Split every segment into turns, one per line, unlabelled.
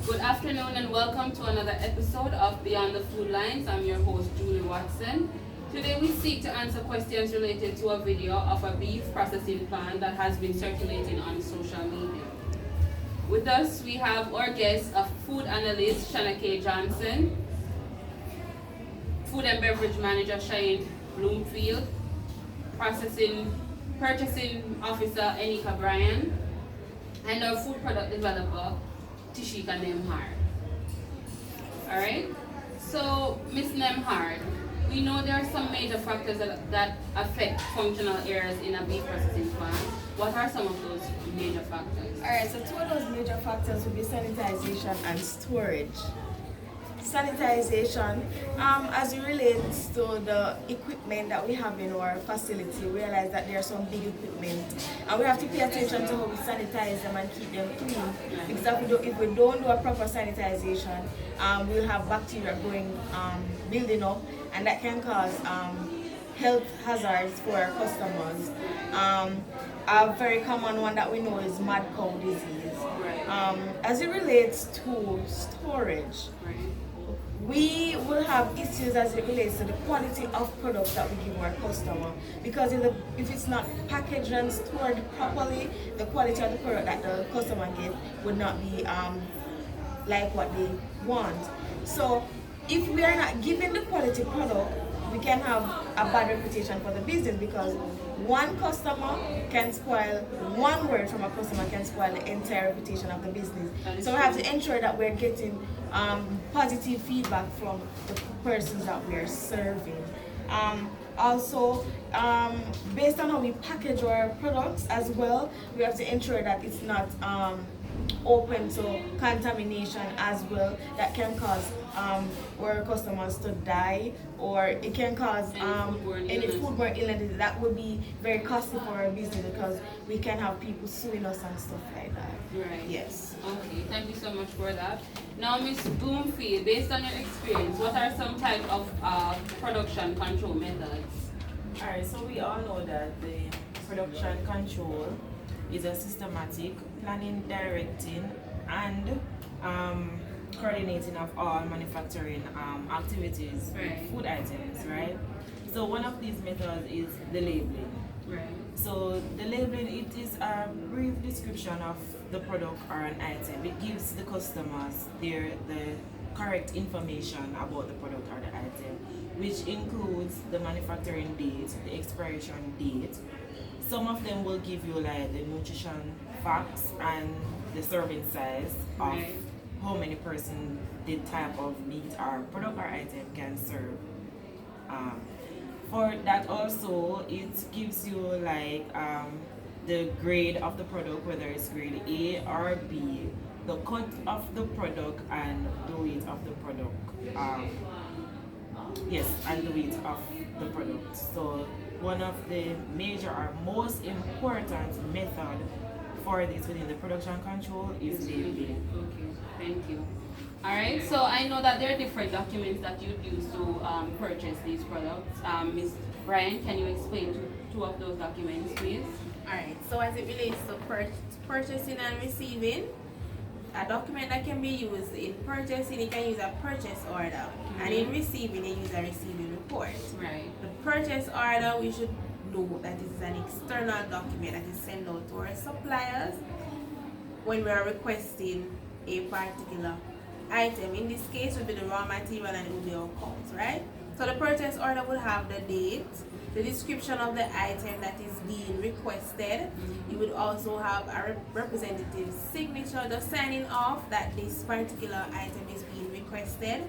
Good afternoon and welcome to another episode of Beyond the Food Lines. I'm your host, Julie Watson. Today we seek to answer questions related to a video of a beef processing plant that has been circulating on social media. With us, we have our guest, a food analyst, Shanna K. Johnson, food and beverage manager, Cheyenne Bloomfield, purchasing officer, Enika Bryan, and our food product developer, Tishika Nemhard. Alright? So, Ms. Nemhard, we know there are some major factors that affect functional errors in a beef processing plant. What are some of those major factors?
Alright, so two of those major factors would be sanitization and storage. Sanitization, as it relates to the equipment that we have in our facility, we realize that there are some big equipment and we have to pay attention to how we sanitize them and keep them clean, because if we don't do a proper sanitization, we'll have bacteria building up, and that can cause health hazards for our customers. A very common one that we know is mad cow disease. As it relates to storage, we will have issues as it relates to the quality of products that we give our customer, because if it's not packaged and stored properly, the quality of the product that the customer gets would not be like what they want. So if we are not giving the quality product, we can have a bad reputation for the business, because one customer can spoil, one word from a customer can spoil the entire reputation of the business. So we have to ensure that we're getting positive feedback from the persons that we are serving. Also, based on how we package our products as well, we have to ensure that it's not open to contamination as well, that can cause our customers to die, or it can cause any foodborne illness that would be very costly for our business, because we can have people suing us and stuff like that.
Right.
Yes.
Okay, thank you so much for that. Now, Ms. Bloomfield, based on your experience, what are some type of production control methods?
Alright, so we all know that the production control is a systematic planning, directing, and coordinating of all manufacturing activities with food items, right? So one of these methods is the labeling.
Right.
So the labeling, it is a brief description of the product or an item. It gives the customers the correct information about the product or the item, which includes the manufacturing date, the expiration date. Some of them will give you like the nutrition facts and the serving size of how many person the type of meat or product or item can serve. For that also, it gives you like the grade of the product, whether it's grade A or B, the cut of the product and the weight of the product. And the weight of the product. So one of the major or most important method for this within the production control is labeling.
Okay, thank you. Alright, so I know that there are different documents that you use to purchase these products. Ms. Bryan, can you explain two of those documents, please?
Alright, so as it relates to purchasing and receiving, a document that can be used in purchasing, you can use a purchase order, and in receiving, you use a receiving report.
Right.
The purchase order, we should know that it is an external document that is sent out to our suppliers when we are requesting a particular item. In this case, it would be the raw material and it would be our cost, right? So the purchase order would have the date, the description of the item that is being requested. You would also have a representative signature, just signing off that this particular item is being requested.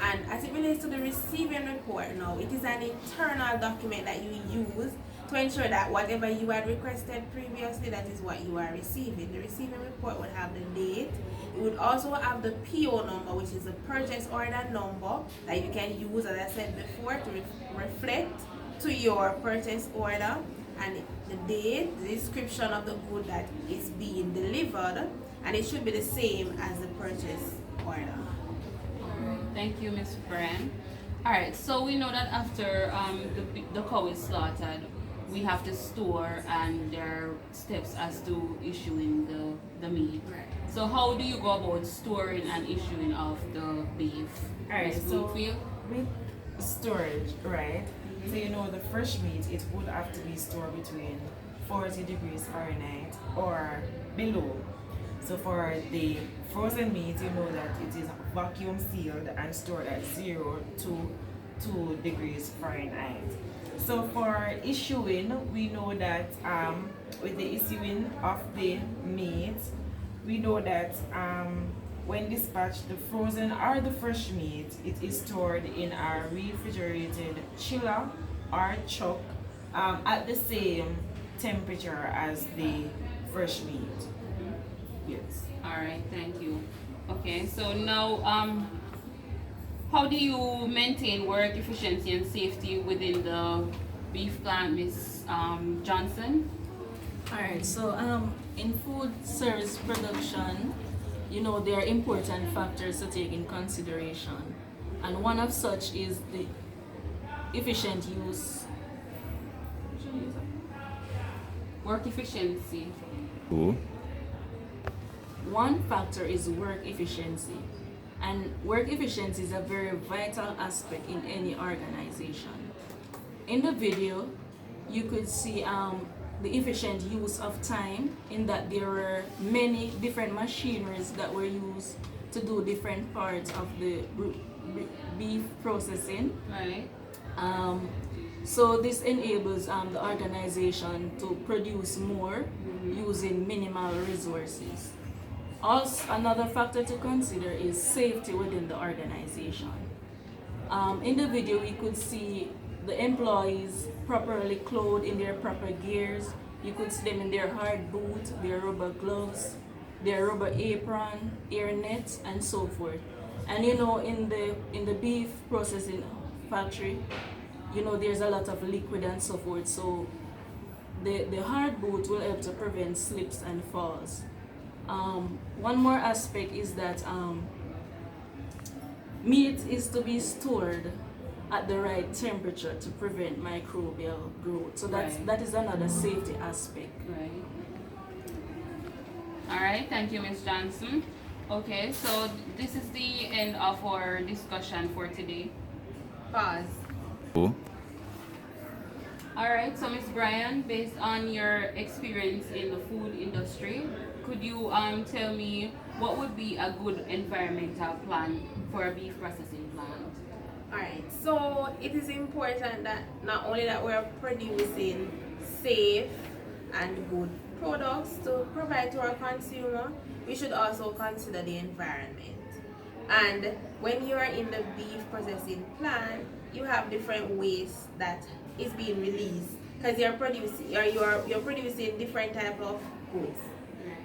And as it relates to the receiving report now, it is an internal document that you use to ensure that whatever you had requested previously, that is what you are receiving. The receiving report would have the date. It would also have the PO number, which is the purchase order number that you can use, as I said before, to reflect to your purchase order, and the date, the description of the good that is being delivered, and it should be the same as the purchase order.
Thank you, Ms. Bryan. Alright, so we know that after the cow is slaughtered, we have to store, and there are steps as to issuing the meat.
Right.
So how do you go about storing and issuing of the beef?
Alright,
Ms.
so
Bloomfield?
with storage, right? So the fresh meat, it would have to be stored between 40 degrees Fahrenheit or below. So for the frozen meat, that it is vacuum sealed and stored at 0 to 2 degrees Fahrenheit. So for issuing, we know that with the issuing of the meat, we know that when dispatched, the frozen or the fresh meat, it is stored in a refrigerated chiller or chuck at the same temperature as the fresh meat. Yes.
All right, thank you. Okay, so now, how do you maintain work efficiency and safety within the beef plant, Ms. Johnson?
Alright, so in food service production, there are important factors to take in consideration. And one of such is the efficient use.
Work efficiency.
One factor is work efficiency. And work efficiency is a very vital aspect in any organization. In the video, you could see the efficient use of time, in that there were many different machineries that were used to do different parts of the beef processing.
Right.
So this enables the organization to produce more using minimal resources. Also, another factor to consider is safety within the organization. In the video, we could see the employees properly clothed in their proper gears. You could see them in their hard boots, their rubber gloves, their rubber apron, ear nets, and so forth. And in the beef processing factory, there's a lot of liquid and so forth. So the hard boot will help to prevent slips and falls. One more aspect is that meat is to be stored at the right temperature to prevent microbial growth. So that is another safety aspect.
Right. All right, thank you, Ms. Johnson. Okay, so this is the end of our discussion for today.
Pause.
All right, so Ms. Bryan, based on your experience in the food industry, could you tell me what would be a good environmental plan for a beef processing plant?
Alright, so it is important that not only that we're producing safe and good products to provide to our consumer, we should also consider the environment. And when you are in the beef processing plant, you have different waste that is being released, because you're producing different type of goods.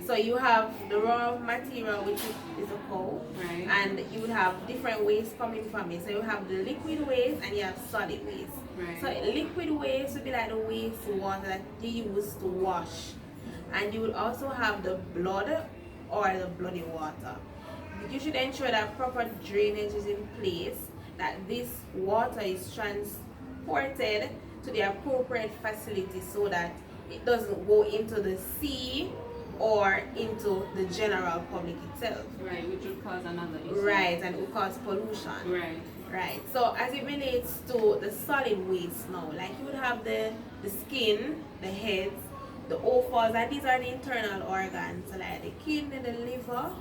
So you have the raw material, which is a cow,
Right.
and you would have different waste coming from it. So you have the liquid waste and you have solid waste.
Right.
So liquid waste would be like the waste water that you use to wash, and you would also have the blood or the bloody water. You should ensure that proper drainage is in place, that this water is transported to the appropriate facility so that it doesn't go into the sea or into the general public itself.
Right, which would cause another issue.
Right, and it will cause pollution.
Right.
Right. So as it relates to the solid waste now, like you would have the skin, the heads, the offals, and these are the internal organs, so like the kidney, the liver.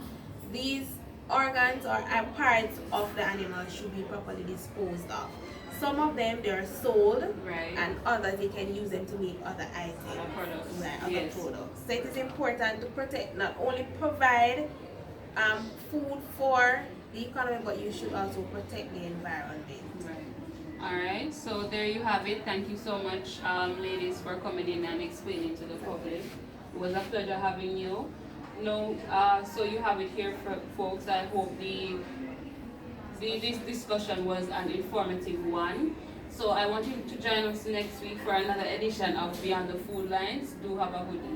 These organs or parts of the animal should be properly disposed of. Some of them they are sold,
Right.
and others you can use them to make other items.
Other products.
Right, other
Yes.
products. So it is important to protect, not only provide food for the economy, but you should also protect the environment.
Right. All right. So there you have it. Thank you so much, ladies, for coming in and explaining to the public. It was a pleasure having you. So you have it here, folks. I hope this discussion was an informative one. So I want you to join us next week for another edition of Beyond the Food Lines. Do have a good evening.